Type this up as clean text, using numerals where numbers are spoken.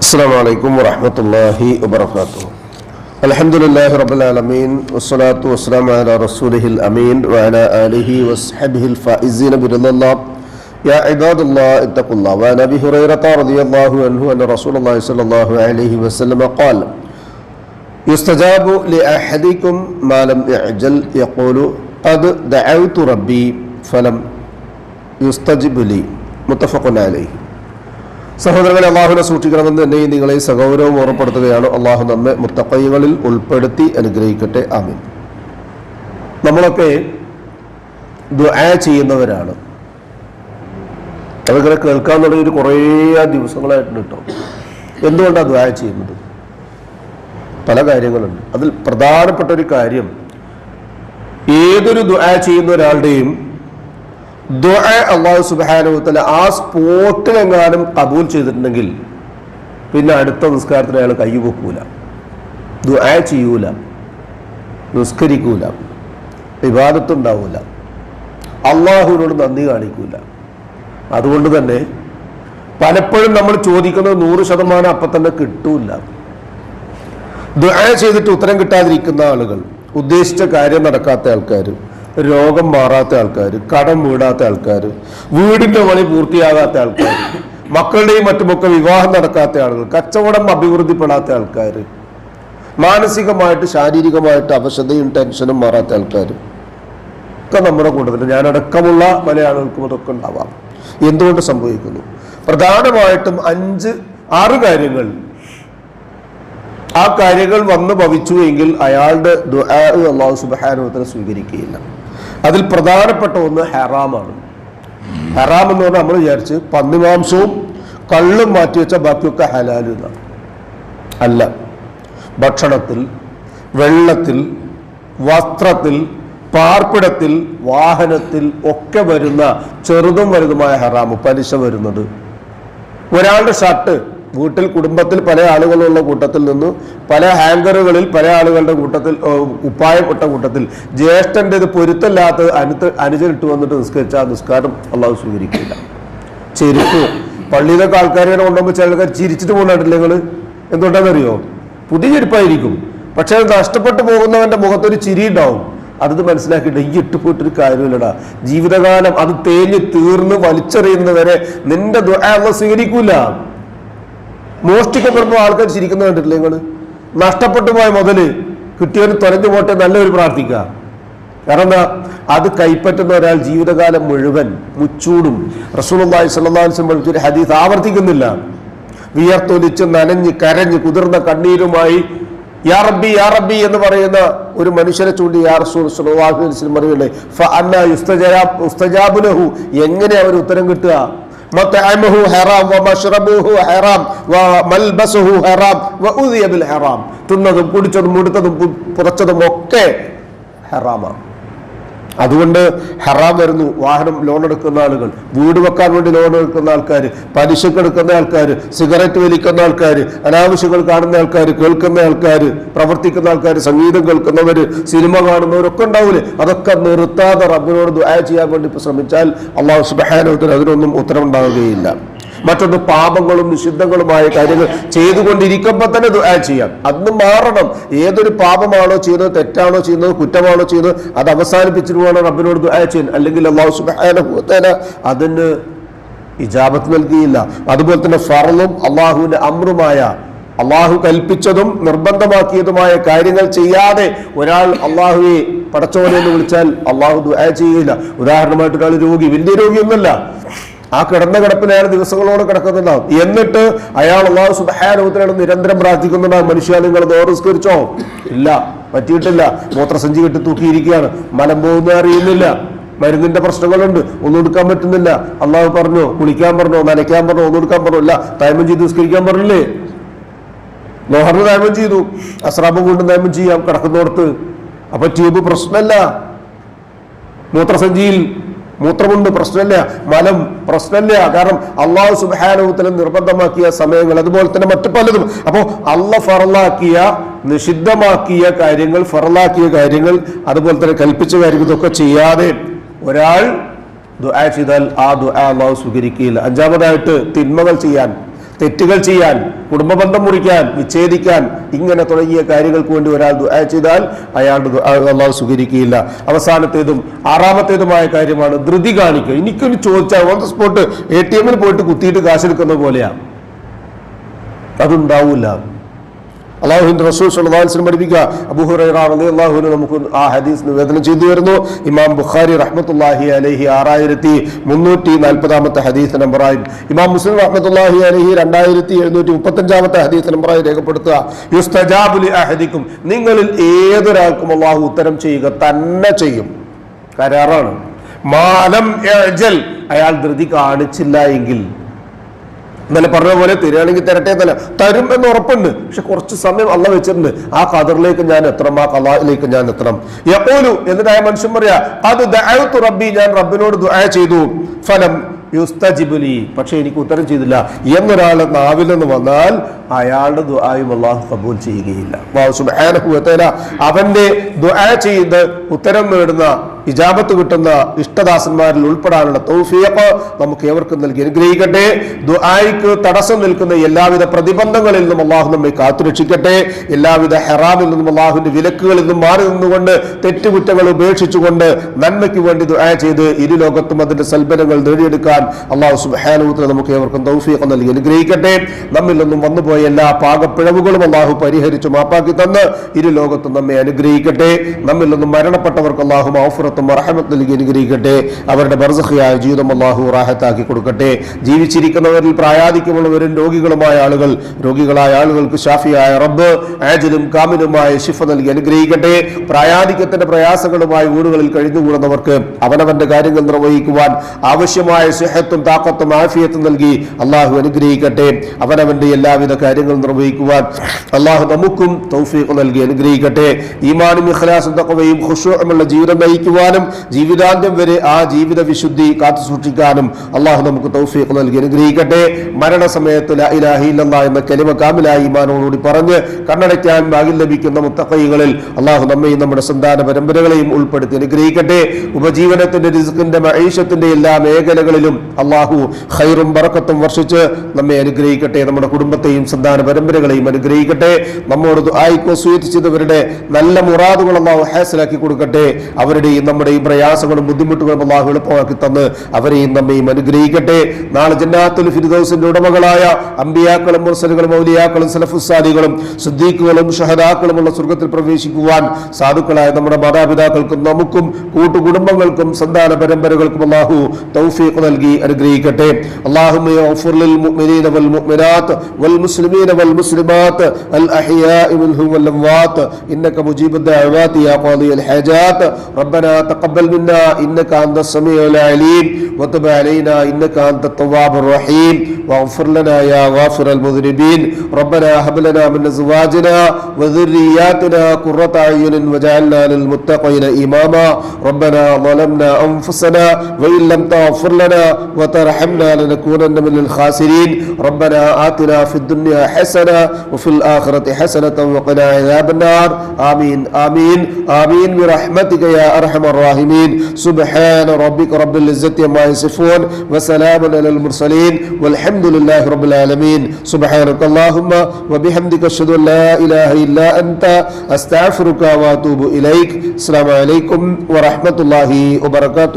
السلام عليكم ورحمة الله وبركاته. الحمد لله رب العالمين والصلاة والسلام على رسوله الأمين وعلى آله وصحبه الفائزين برضا الله. يا عباد الله اتقوا الله. وعن أبي هريرة رضي الله عنه أن رسول الله صلى الله عليه وسلم قال: يستجاب لأحدكم ما لم يعجل يقول قد دعوت ربي فلم يستجب لي. متفق عليه. സഹോദരങ്ങളെ, അള്ളാഹുവിനെ സൂക്ഷിക്കണമെന്ന് എന്നെയും നിങ്ങളെ സഗൗരവം ഓർമ്മപ്പെടുത്തുകയാണ്. അള്ളാഹു നമ്മെ മുത്തഖീകളിൽ ഉൾപ്പെടുത്തി അനുഗ്രഹിക്കട്ടെ. ആമീൻ. നമ്മളൊക്കെ ദുആ ചെയ്യുന്നവരാണ്. അതിങ്ങനെ കേൾക്കാൻ തുടങ്ങിയിട്ട് കുറേ ദിവസങ്ങളായിട്ടുണ്ട് കേട്ടോ. എന്തുകൊണ്ടാണ് ദുആ ചെയ്യുന്നത്? പല കാര്യങ്ങളുണ്ട്. അതിൽ പ്രധാനപ്പെട്ട ഒരു കാര്യം, ഏതൊരു ദുആ ചെയ്യുന്ന ഒരാളുടെയും ദുആ അല്ലാഹു സുബ്ഹാനഹു വ തആല ആ സ്പോട്ടിലെങ്ങാനും കബൂൽ ചെയ്തിട്ടുണ്ടെങ്കിൽ പിന്നെ അടുത്ത നിസ്കാരത്തിന് അയാൾ കൈ പൊക്കൂല, ദുആ ചെയ്യൂല, നിസ്കരിക്കൂല, ഇബാദത്ത് ഉണ്ടാവൂല, അള്ളാഹുവിനോട് നന്ദി കാണിക്കൂല. അതുകൊണ്ട് തന്നെ പലപ്പോഴും നമ്മൾ ചോദിക്കുന്നത് 100% അപ്പം തന്നെ കിട്ടൂല. ദുആ ചെയ്തിട്ട് ഉത്തരം കിട്ടാതിരിക്കുന്ന ആളുകൾ, ഉദ്ദേശിച്ച കാര്യം നടക്കാത്ത ആൾക്കാർ, രോഗം മാറാത്ത ആൾക്കാർ, കടം വീടാത്ത ആൾക്കാർ, വീടിന്റെ പണി പൂർത്തിയാകാത്ത ആൾക്കാർ, മക്കളുടെയും മറ്റുമൊക്കെ വിവാഹം നടക്കാത്ത ആളുകൾ, കച്ചവടം അഭിവൃദ്ധിപ്പെടാത്ത ആൾക്കാർ, മാനസികമായിട്ട് ശാരീരികമായിട്ട് അവശതയും ടെൻഷനും മാറാത്ത ആൾക്കാർ ഒക്കെ നമ്മുടെ കൂട്ടത്തിൽ, ഞാനടക്കമുള്ള പല ആളുകൾക്കും അതൊക്കെ ഉണ്ടാവാം. എന്തുകൊണ്ട് സംഭവിക്കുന്നു? പ്രധാനമായിട്ടും 5-6 കാര്യങ്ങൾ. ആ കാര്യങ്ങൾ വന്നു ഭവിച്ചു എങ്കിൽ അയാളുടെ ദുആ അല്ലാഹു സുബ്ഹാനഹു വ തആല സ്വീകരിക്കുകയില്ല. അതിൽ പ്രധാനപ്പെട്ട ഒന്ന് ഹറാമാണ്. ഹറാം എന്ന് പറഞ്ഞാൽ നമ്മൾ വിചാരിച്ച് പന്നിമാംസവും കള്ളും മാറ്റിവെച്ച ബാക്കിയൊക്കെ ഹലാല് എന്നാണ്. അല്ല. ഭക്ഷണത്തിൽ, വെള്ളത്തിൽ, വസ്ത്രത്തിൽ, പാർപ്പിടത്തിൽ, വാഹനത്തിൽ ഒക്കെ വരുന്ന ചെറുതും വലുതുമായ ഹറാമ്, പലിശ വരുന്നത്. ഒരാളുടെ ഷർട്ട് വീട്ടിൽ കുടുംബത്തിൽ പല ആളുകളുള്ള കൂട്ടത്തിൽ നിന്ന് പല ഹാങ്കറുകളിൽ പല ആളുകളുടെ കൂട്ടത്തിൽ കുപ്പായപ്പെട്ട കൂട്ടത്തിൽ ജ്യേഷ്ഠൻ്റെ ഇത് പൊരുത്തല്ലാത്തത് അനുജനിട്ട് വന്നിട്ട് നിസ്കരിച്ചാൽ നിസ്കാരം അള്ളാഹു സ്വീകരിക്കില്ല. ചെരുപ്പ് പള്ളിയിലൊക്കെ ആൾക്കാരെ കൊണ്ടുപോകുമ്പോൾ ചില ആൾക്കാർ ചിരിച്ചിട്ട് പോകുന്നില്ല. നിങ്ങൾ എന്തുകൊണ്ടാണെന്നറിയോ? പുതിയ ചെരുപ്പായിരിക്കും, പക്ഷെ അത് നഷ്ടപ്പെട്ടു പോകുന്നവന്റെ മുഖത്തൊരു ചിരി ഉണ്ടാവും. അത് മനസ്സിലാക്കിയിട്ട് ഈ ഇട്ടുപോയിട്ടൊരു കാര്യമില്ലടാ, ജീവിതകാലം അത് തേഞ്ഞ് തീർന്ന് വലിച്ചെറിയുന്നവരെ നിന്റെ ദുആ അല്ലാഹു സ്വീകരിക്കൂല. മോഷ്ടിക്കപ്പെടുമ്പോൾ ആൾക്കാർ ചിരിക്കുന്ന കണ്ടിട്ടില്ലേ നിങ്ങൾ? നഷ്ടപ്പെട്ടു പോയ മുതല് കിട്ടിയവന് തൊലഞ്ഞു പോട്ടെ നല്ലൊരു പ്രാർത്ഥിക്കുക. കാരണം എന്താ? അത് കൈപ്പറ്റുന്ന ഒരാൾ ജീവിതകാലം മുഴുവൻ മുച്ചൂടും. റസൂലുള്ളാഹി സ്വല്ലല്ലാഹു അലൈഹി വസല്ലം പഠിച്ചൊരു ഹദീസ് ആവർത്തിക്കുന്നില്ല. വിയർത്തൊലിച്ച് നനഞ്ഞ് കരഞ്ഞ് കുതിർന്ന കണ്ണീരുമായി യാ റബ്ബി യാ റബ്ബി എന്ന് പറയുന്ന ഒരു മനുഷ്യനെ ചൂണ്ടി യാ റസൂൽ സ്വല്ലല്ലാഹു അലൈഹി വസല്ലം പറയുന്നത് ഫഅന്നാ യുസ്തജാബു ലഹു, എങ്ങനെ അവർ ഉത്തരം കിട്ടുക? മത്അമുഹു ഹറാം വമശ്റബുഹു ഹറാം വമൽബസുഹു ഹറാം വഉദിയ ബിൽ ഹറാം. തിന്നതും കുടിച്ചതും മുടുത്തതും പുറച്ചതും ഒക്കെ ഹറാമാണ്. അതുകൊണ്ട് ഹറാം വരുന്നു. വാഹനം ലോൺ എടുക്കുന്ന ആളുകൾ, വീട് വെക്കാൻ വേണ്ടി ലോൺ എടുക്കുന്ന ആൾക്കാർ, പലിശക്ക് എടുക്കുന്ന ആൾക്കാർ, സിഗരറ്റ് വലിക്കുന്ന ആൾക്കാർ, അനാവശ്യങ്ങൾ കാണുന്ന ആൾക്കാർ, കേൾക്കുന്ന ആൾക്കാർ, പ്രവർത്തിക്കുന്ന ആൾക്കാർ, സംഗീതം കേൾക്കുന്നവർ, സിനിമ കാണുന്നവരൊക്കെ ഉണ്ടാവില്ലേ? അതൊക്കെ നിർത്താതെ റബ്ബിനോട് ദുആ ചെയ്യാൻ വേണ്ടി ശ്രമിച്ചാൽ അല്ലാഹു സുബ്ഹാനഹു വ തആല അതിനൊന്നും ഉത്തരവുണ്ടാവുകയില്ല. മറ്റൊന്ന്, പാപങ്ങളും നിഷിദ്ധങ്ങളുമായ കാര്യങ്ങൾ ചെയ്തുകൊണ്ടിരിക്കുമ്പോൾ തന്നെ ദുആ ചെയ്യാം. അന്ന് മാറണം. ഏതൊരു പാപമാണോ ചെയ്യുന്നത്, തെറ്റാണോ ചെയ്യുന്നത്, കുറ്റമാണോ ചെയ്യുന്നത്, അത് അവസാനിപ്പിച്ചിട്ട് വേണം റബ്ബിനോട് ദുആ ചെയ്യാൻ. അല്ലെങ്കിൽ അല്ലാഹു സുബ്ഹാനഹു വ തആല അതിന് ഇജാബത്ത് നൽകിയില്ല. അതുപോലെ തന്നെ ഫർളും അള്ളാഹുവിന്റെ അമ്രുമായ, അള്ളാഹു കൽപ്പിച്ചതും നിർബന്ധമാക്കിയതുമായ കാര്യങ്ങൾ ചെയ്യാതെ ഒരാൾ അള്ളാഹുവെ പടച്ചോനെ എന്ന് വിളിച്ചാൽ അള്ളാഹു ദുആ ചെയ്യില്ല. ഉദാഹരണമായിട്ട് ഒരാൾ രോഗി, വലിയ രോഗിയൊന്നുമല്ല, ആ കിടന്ന കിടപ്പിൽ അയാൾ ദിവസങ്ങളോട് കിടക്കുന്നുണ്ടാവും. എന്നിട്ട് അയാൾ അല്ലാഹു സുബ്ഹാനഹു വ തആല നിരന്തരം പ്രാർത്ഥിക്കുന്നുണ്ടാവും, മനുഷ്യ നിങ്ങൾ നിസ്കരിച്ചോ? ഇല്ല, പറ്റിയിട്ടില്ല, മൂത്രസഞ്ചി കെട്ടി തൂക്കിയിരിക്കുകയാണ്, മലം പോകുന്ന അറിയുന്നില്ല, മരുന്നിന്റെ പ്രശ്നങ്ങളുണ്ട്, ഒന്നും എടുക്കാൻ പറ്റുന്നില്ല. അള്ളാഹു പറഞ്ഞോ, കുളിക്കാൻ പറഞ്ഞോ, നനയ്ക്കാൻ പറഞ്ഞോ, ഒന്നും എടുക്കാൻ പറഞ്ഞോ? ഇല്ല. തൈമം ചെയ്ത് നിസ്കരിക്കാൻ പറഞ്ഞില്ലേ? ലോഹറിന് തൈമം ചെയ്തു, അസ്രാബ് കൊണ്ട് തൈമം ചെയ്യാം കിടക്കുന്നിടത്ത്. അപ്പൊ ട്യൂബ് പ്രശ്നമല്ല, മൂത്രസഞ്ചിയിൽ മൂത്രമുണ്ട് പ്രശ്നമില്ല, മലം പ്രശ്നമില്ല. കാരണം അല്ലാഹു സുബ്ഹാനഹു വ തആല നിർബന്ധമാക്കിയ സമയങ്ങൾ, അതുപോലെ തന്നെ മറ്റു പലതും. അപ്പോൾ അല്ലാഹു ഫറലാക്കിയ, നിഷിദ്ധമാക്കിയ കാര്യങ്ങൾ, ഫറലാക്കിയ കാര്യങ്ങൾ, അതുപോലെ തന്നെ കൽപ്പിച്ച കാര്യങ്ങൾ ഇതൊക്കെ ചെയ്യാതെ ഒരാൾ ദുആ ചെയ്താൽ ആ ദുആ അല്ലാഹു സ്വീകരിക്കുകയില്ല. അഞ്ചാമതായിട്ട് തിന്മകൾ ചെയ്യാൻ, തെറ്റുകൾ ചെയ്യാൻ, കുടുംബബന്ധം മുറിക്കാൻ, വിച്ഛേദിക്കാൻ, ഇങ്ങനെ തുടങ്ങിയ കാര്യങ്ങൾക്ക് വേണ്ടി ഒരാൾ ദുആ ചെയ്താൽ അയാളുടെ ദുആ അല്ലാഹു സ്വീകരിക്കുകയില്ല. അവസാനത്തേതും ആറാമത്തേതുമായ കാര്യമാണ് ധൃതി കാണിക്കുക. എനിക്കൊന്ന് ചോദിച്ചാൽ ഓൺ ദ സ്പോട്ട് ATM പോയിട്ട് കുത്തിയിട്ട് കാശെടുക്കുന്ന പോലെയാണ്, അതുണ്ടാവില്ല. അല്ലാഹുവിന്റെ റസൂൽ സ്വല്ലല്ലാഹു അലൈഹി വസല്ലം പഠിപ്പിക്കുക. അബൂ ഹുറൈറ റളിയല്ലാഹു അൻഹു നമുക്ക് ആ ഹദീസ് നിവേദനം ചെയ്തു വരുന്നു. ഇമാം ബുഖാരി റഹ്മത്തുള്ളാഹി അലൈഹി 6340 ഹദീസ് നമ്പറായി, ഇമാം മുസ്ലിം റഹ്മത്തുള്ളാഹി അലൈഹി 2735 ഹദീസ് നമ്പറായി രേഖപ്പെടുത്തുക. യുസ്തജാബു ലി അഹദിക്കും, നിങ്ങളിൽ ഏതൊരാൾക്കും അല്ലാഹു ഉത്തരം ചെയ്യുക തന്നെ ചെയ്യും, കരാറാണ്. മാലം യഅ്ജൽ, അയാൾ ധൃതി കാണിച്ചില്ല എങ്കിൽ. ഇന്നലെ പറഞ്ഞ പോലെ തരികയാണെങ്കിൽ തരട്ടെ എന്നല്ല, തരും എന്ന് ഉറപ്പുണ്ട്. പക്ഷെ കുറച്ച് സമയം അള്ളാഹ് വെച്ചിട്ടുണ്ട്. ആ ഖദറിലേക്ക് ഞാൻ എത്തണം, ആ ഖളായിലേക്ക് ഞാൻ എത്തണം. യഖൂലു, എന്നിട്ട് ആ മനുഷ്യൻ പറയാ, ഖദ് ദഅഉതു റബ്ബി, ഞാൻ റബ്ബിനോട് ദുആ ചെയ്തു, ഫലം യുസ്തജിബു ലി, പക്ഷെ എനിക്ക് ഉത്തരം ചെയ്തില്ല എന്നൊരാളുടെ നാവിൽ നിന്ന് വന്നാൽ അയാളുടെ ദുആയും അല്ലാഹു ഖബൂൽ ചെയ്യുകയില്ല. അല്ലാഹു സുബ്ഹാനഹു വ തആല അവന്റെ ദുആ ചെയ്ത് ഉത്തരം നേടുന്ന, ഇജാബത്ത് കിട്ടുന്ന ഇഷ്ടദാസന്മാരിൽ ഉൾപ്പെടാനുള്ള തൗഫീഖ് നമുക്ക് ഏവർക്കും നൽകി അനുഗ്രഹിക്കട്ടെ. ദുആയ്ക്ക് തടസ്സം നിൽക്കുന്ന എല്ലാവിധ പ്രതിബന്ധങ്ങളിൽ നിന്നും അല്ലാഹു നമ്മെ കാത്തുരക്ഷിക്കട്ടെ. എല്ലാവിധ ഹറാമിൽ നിന്നും അല്ലാഹുവിന്റെ വിലക്കുകളിൽ നിന്നും മാറി നിന്നുകൊണ്ട് തെറ്റുകുറ്റങ്ങൾ ഉപേക്ഷിച്ചുകൊണ്ട് നന്മയ്ക്ക് വേണ്ടി ദുആ ചെയ്ത് ഇരുലോകത്തും അതിന്റെ സൽബലങ്ങൾ നേടിയെടുക്കാൻ അല്ലാഹു സുബ്ഹാനഹു വ തആല നമുക്ക് ഏവർക്കും തൗഫീഖ് നൽകി അനുഗ്രഹിക്കട്ടെ. നമ്മിൽ നിന്നും വന്നുപോയ എല്ലാ പാകപ്പിഴവുകളും അല്ലാഹു പരിഹരിച്ചു മാപ്പാക്കി തന്ന് ഇരുലോകത്തും നമ്മെ അനുഗ്രഹിക്കട്ടെ. നമ്മിൽ നിന്നും മരണപ്പെട്ടവർക്ക് അല്ലാഹു മഗ്ഫിറത്തും റഹ്മത്തും നൽകി അനുഗ്രഹിക്കട്ടെ. അവരുടെ ബർസഖിയായ ജീവിതം അല്ലാഹു റാഹത്താക്കി കൊടുക്കട്ടെ. ജീവിച്ചിരിക്കുന്നവരിൽ പ്രായാധിക്യമുള്ളവരും രോഗികളായ ആളുകൾക്ക് ഷാഫിയായ റബ്ബ് ആജിലും കാമിലുമായ ശിഫ നൽകി അനുഗ്രഹിക്കട്ടെ. പ്രായാധിക്യത്തിന്റെ പ്രയാസങ്ങളുമായി വീടുകളിൽ കഴിഞ്ഞുകൂടുന്നവർക്ക് അവനവന്റെ കാര്യങ്ങൾ നിർവഹിക്കുവാൻ ആവശ്യമായ സിഹത്തും താഖത്തും ആഫിയത്തും നൽകി അല്ലാഹു അനുഗ്രഹിക്കട്ടെ. അവനവന്റെ എല്ലാവിധ കാര്യങ്ങൾ നിർവഹിക്കുവാൻ അല്ലാഹു നമുക്കും തൗഫീഖ് നൽകി അനുഗ്രഹിക്കട്ടെ. ഈമാനും ഇഖ്ലാസും തഖ്വയും ഖുശൂഉമുള്ള ജീവിതം നയിക്കുവാനും ജീവിതാന്ത്യം വരെ ആ ജീവിത വിശുദ്ധി കാത്തു സൂക്ഷിക്കാനും അല്ലാഹു നമുക്ക് തൗഫീഖ് നൽകി അനുഗ്രഹിക്കട്ടെ. മരണസമയത്ത് ലാ ഇലാഹ ഇല്ലല്ലാഹ് എന്ന കലിമ കാമിലായ ഈമാനോടുകൂടി പറഞ്ഞ് കണ്ണടയ്ക്കാൻ ഭാഗ്യം ലഭിക്കുന്ന മുത്തഖീകളിൽ അല്ലാഹു നമ്മയും നമ്മുടെ സന്താന പരമ്പരകളെയും ഉൾപ്പെടുത്തി അനുഗ്രഹിക്കട്ടെ. ഉപജീവനത്തിന്റെ റിസ്കിന്റെ മഈശത്തിന്റെ എല്ലാ മേഖലകളിലും അല്ലാഹു ഖൈറും ബറക്കത്തും വർഷിച്ച് നമ്മെ അനുഗ്രഹിക്കട്ടെ. നമ്മുടെ കുടുംബത്തെയും സന്താന പരമ്പരകളെയും അനുഗ്രഹിക്കട്ടെ. നമ്മോട് ദുആയിക്ക് വസിയത്ത് ചെയ്തവരുടെ നല്ല മുറാദുകൾ അല്ലാഹു ഹാസിലാക്കി കൊടുക്കട്ടെ. അവരുടെയും നമ്മുടെയും പ്രയാസങ്ങളും ബുദ്ധിമുട്ടുകളും അല്ലാഹു എളുപ്പമാക്കി തന്ന് അവരെയും നമ്മയും അനുഗ്രഹിക്കട്ടെ. നാളെ ജന്നാത്തുൽ ഫിർദൗസിന്റെ ഉടമകളായ അമ്പിയാക്കളും മുർസലുകളും ഔലിയാക്കളും സലഫുസ്സാലികളും സിദ്ദീഖുകളും ഷഹദാക്കളുമുള്ള സ്വർഗ്ഗത്തിൽ പ്രവേശിക്കുവാൻ സാധുക്കളായ നമ്മുടെ മാതാപിതാക്കൾക്കും നമുക്കും കൂട്ടുകുടുംബങ്ങൾക്കും സന്താന പരമ്പരകൾക്കും അല്ലാഹു തൗഫീഖ് നൽകി അനുഗ്രഹിക്കട്ടെ. അല്ലാഹുമ്മ യഗ്ഫിർ ലിൽ മുഅ്മിനീന വൽ മുഅ്മിനാത്ത് വൽ മുസ്ലിമീന വൽ മുസ്ലിമാത്ത് അൽ അഹ്യാഇ മിൻഹും വൽ അംവാത്ത് ഇന്നക മുജീബുദ് ദഅവാതി യാ ഖാദിയൽ ഹാജാത്ത് റബ്ബനാ തഖബ്ബൽ മിന്നാ ഇന്നക അൻതസ് സമീഉൽ അലീം വതുബ് അലൈനാ ഇന്നക അൻതത് തവ്വാബുർ റഹീം വഗ്ഫിർ ലനാ യാ ഗാഫിറൽ മുദ്നിബീൻ റബ്ബനാ ഹബ് ലനാ മിൻ അസ്വാജിനാ വദുർരിയ്യാതിനാ ഖുർറത അയ്യുനിൻ വജഅൽനാ ലിൽ മുത്തഖീന ഇമാമാ റബ്ബനാ ളലംനാ അൻഫുസനാ വഇൻ ലം തഗ്ഫിർ ലനാ വതർഹംനാ ലനകൂനന്ന മിനൽ ഖാസിരീൻ റബ്ബനാ ആതിനാ ഫിദ് ദുനിയാ ഹസന വഫിൽ ആഖിറതി ഹസനത വഖിനാ അദാബൻ നാർ ആമീൻ ആമീൻ ആമീൻ ബിറഹ്മതിക യാ അർഹമർ റഹീമീൻ സുബ്ഹാന റബ്ബിക റബ്ബിൽ ഇസ്സതി അമ്മാ യസിഫൂൻ വസലാമുൻ അലൽ മുർസലീൻ വൽഹംദുലില്ലാഹി റബ്ബിൽ ആലമീൻ സുബ്ഹാനക അല്ലാഹുമ്മ വബിഹംദിക അശ്ഹദു അൻ ലാ ഇലാഹ ഇല്ലാ അൻത അസ്തഗ്ഫിറുക വഅതൂബു ഇലൈക്. അസ്സലാമു അലൈക്കും വറഹ്മത്തുള്ളാഹി വബറകാതുഹു.